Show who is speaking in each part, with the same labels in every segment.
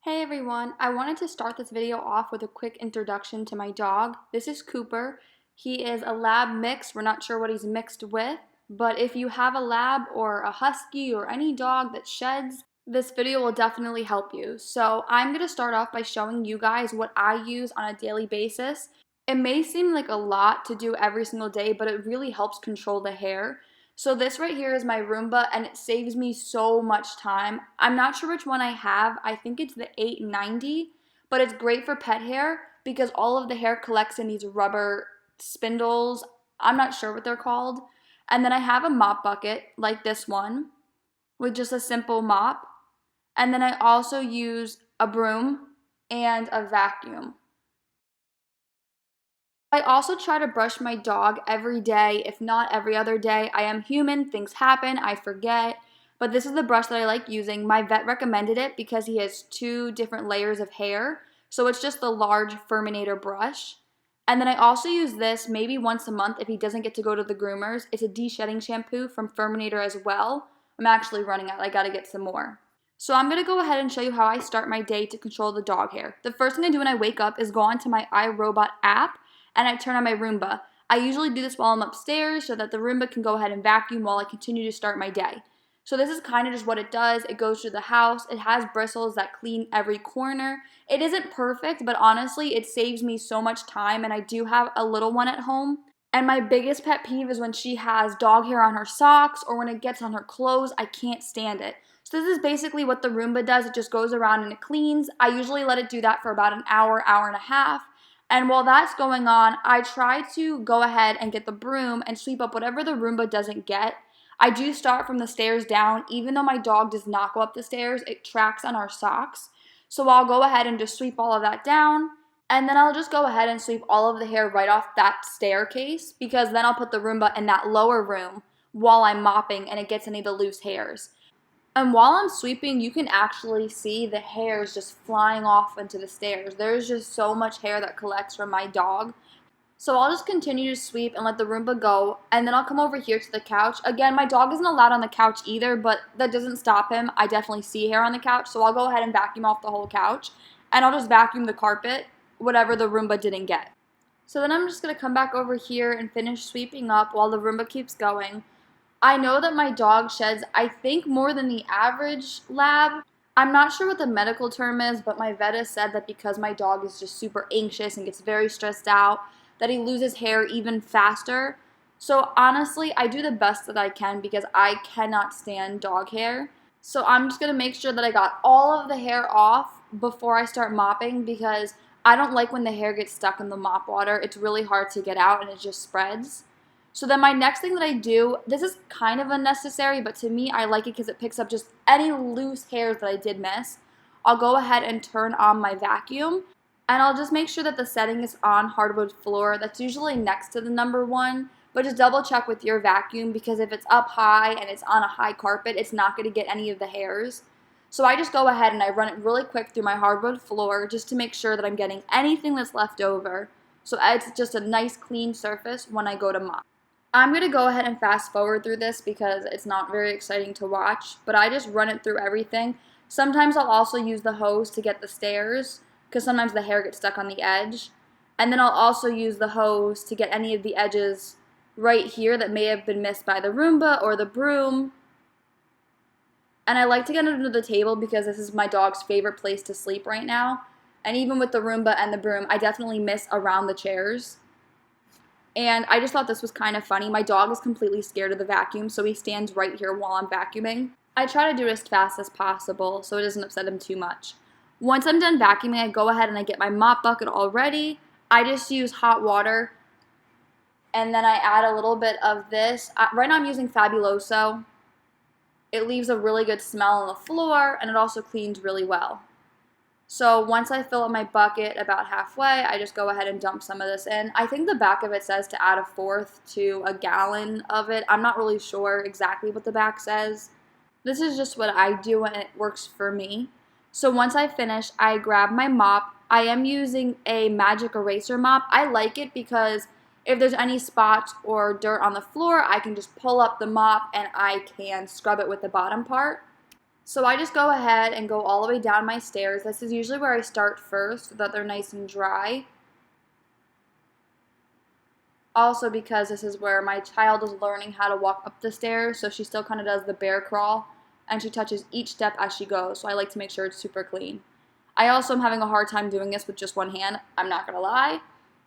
Speaker 1: Hey everyone, I wanted to start this video off with a quick introduction to my dog. This is Cooper. He is a lab mix. We're not sure what he's mixed with, but if you have a lab or a husky or any dog that sheds, this video will definitely help you. So I'm going to start off by showing you guys what I use on a daily basis. It may seem like a lot to do every single day, but it really helps control the hair. So this right here is my Roomba, and it saves me so much time. I'm not sure which one I have. I think it's the 890, but it's great for pet hair because all of the hair collects in these rubber spindles. I'm not sure what they're called. And then I have a mop bucket like this one with just a simple mop. And then I also use a broom and a vacuum. I also try to brush my dog every day, if not every other day. I am human, things happen, I forget, but this is the brush that I like using. My vet recommended it because he has 2 different layers of hair, so it's just the large Furminator brush. And then I also use this maybe once a month if he doesn't get to go to the groomers. It's a deshedding shampoo from Furminator as well. I'm actually running out, I gotta get some more. So I'm going to go ahead and show you how I start my day to control the dog hair. The first thing I do when I wake up is go onto my iRobot app and I turn on my Roomba. I usually do this while I'm upstairs so that the Roomba can go ahead and vacuum while I continue to start my day. So this is kind of just what it does. It goes through the house. It has bristles that clean every corner. It isn't perfect, but honestly, it saves me so much time, and I do have a little one at home. And my biggest pet peeve is when she has dog hair on her socks or when it gets on her clothes. I can't stand it. So this is basically what the Roomba does. It just goes around and it cleans. I usually let it do that for about an hour, hour and a half. And while that's going on, I try to go ahead and get the broom and sweep up whatever the Roomba doesn't get. I do start from the stairs down. Even though my dog does not go up the stairs, it tracks on our socks. So I'll go ahead and just sweep all of that down. And then I'll just go ahead and sweep all of the hair right off that staircase, because then I'll put the Roomba in that lower room while I'm mopping and it gets any of the loose hairs. And while I'm sweeping, you can actually see the hairs just flying off into the stairs. There's just so much hair that collects from my dog. So I'll just continue to sweep and let the Roomba go, and then I'll come over here to the couch. Again, my dog isn't allowed on the couch either, but that doesn't stop him. I definitely see hair on the couch, so I'll go ahead and vacuum off the whole couch, and I'll just vacuum the carpet, whatever the Roomba didn't get. So then I'm just going to come back over here and finish sweeping up while the Roomba keeps going. I know that my dog sheds, I think, more than the average lab. I'm not sure what the medical term is, but my vet has said that because my dog is just super anxious and gets very stressed out, that he loses hair even faster. So honestly, I do the best that I can because I cannot stand dog hair. So I'm just going to make sure that I got all of the hair off before I start mopping, because I don't like when the hair gets stuck in the mop water. It's really hard to get out and it just spreads. So then my next thing that I do, this is kind of unnecessary, but to me I like it because it picks up just any loose hairs that I did miss. I'll go ahead and turn on my vacuum, and I'll just make sure that the setting is on hardwood floor. That's usually next to the number 1, but just double check with your vacuum, because if it's up high and it's on a high carpet, it's not going to get any of the hairs. So I just go ahead and I run it really quick through my hardwood floor just to make sure that I'm getting anything that's left over. So it's just a nice clean surface when I go to mop. I'm going to go ahead and fast forward through this because it's not very exciting to watch, but I just run it through everything. Sometimes I'll also use the hose to get the stairs, because sometimes the hair gets stuck on the edge. And then I'll also use the hose to get any of the edges right here that may have been missed by the Roomba or the broom. And I like to get it under the table because this is my dog's favorite place to sleep right now. And even with the Roomba and the broom, I definitely miss around the chairs. And I just thought this was kind of funny. My dog is completely scared of the vacuum, so he stands right here while I'm vacuuming. I try to do it as fast as possible so it doesn't upset him too much. Once I'm done vacuuming, I go ahead and I get my mop bucket all ready. I just use hot water, and then I add a little bit of this. Right now I'm using Fabuloso. It leaves a really good smell on the floor, and it also cleans really well. So once I fill up my bucket about halfway, I just go ahead and dump some of this in. I think the back of it says to add 1/4 to a gallon of it. I'm not really sure exactly what the back says. This is just what I do and it works for me. So once I finish, I grab my mop. I am using a magic eraser mop. I like it because if there's any spots or dirt on the floor, I can just pull up the mop and I can scrub it with the bottom part. So I just go ahead and go all the way down my stairs. This is usually where I start first so that they're nice and dry. Also because this is where my child is learning how to walk up the stairs, so she still kind of does the bear crawl, and she touches each step as she goes, so I like to make sure it's super clean. I also am having a hard time doing this with just one hand, I'm not gonna lie,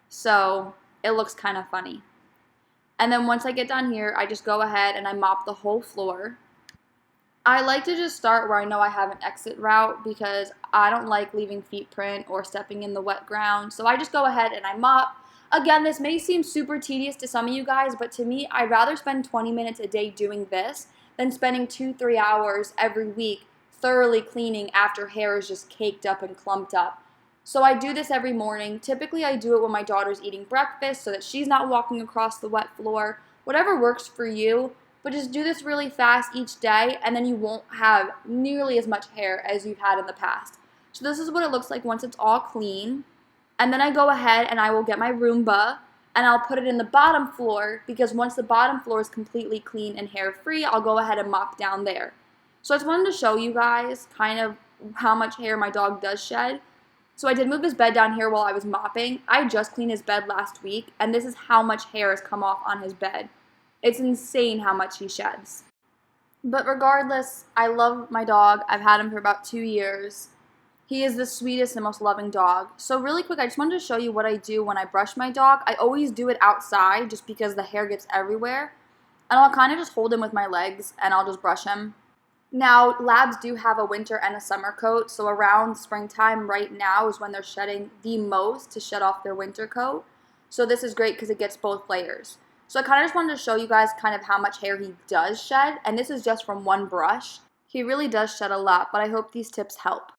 Speaker 1: so it looks kind of funny. And then once I get done here, I just go ahead and I mop the whole floor. I like to just start where I know I have an exit route because I don't like leaving feet print or stepping in the wet ground. So I just go ahead and I mop. Again, this may seem super tedious to some of you guys, but to me, I'd rather spend 20 minutes a day doing this than spending 2-3 hours every week thoroughly cleaning after hair is just caked up and clumped up. So I do this every morning. Typically, I do it when my daughter's eating breakfast so that she's not walking across the wet floor. Whatever works for you. But just do this really fast each day, and then you won't have nearly as much hair as you've had in the past. So this is what it looks like once it's all clean. And then I go ahead and I will get my Roomba, and I'll put it in the bottom floor, because once the bottom floor is completely clean and hair-free, I'll go ahead and mop down there. So I just wanted to show you guys kind of how much hair my dog does shed. So I did move his bed down here while I was mopping. I just cleaned his bed last week, and this is how much hair has come off on his bed. It's insane how much he sheds. But regardless, I love my dog. I've had him for about 2 years. He is the sweetest and most loving dog. So really quick, I just wanted to show you what I do when I brush my dog. I always do it outside just because the hair gets everywhere. And I'll kind of just hold him with my legs and I'll just brush him. Now, labs do have a winter and a summer coat, so around springtime right now is when they're shedding the most to shed off their winter coat. So this is great because it gets both layers. So I kind of just wanted to show you guys kind of how much hair he does shed, and this is just from one brush. He really does shed a lot, but I hope these tips help.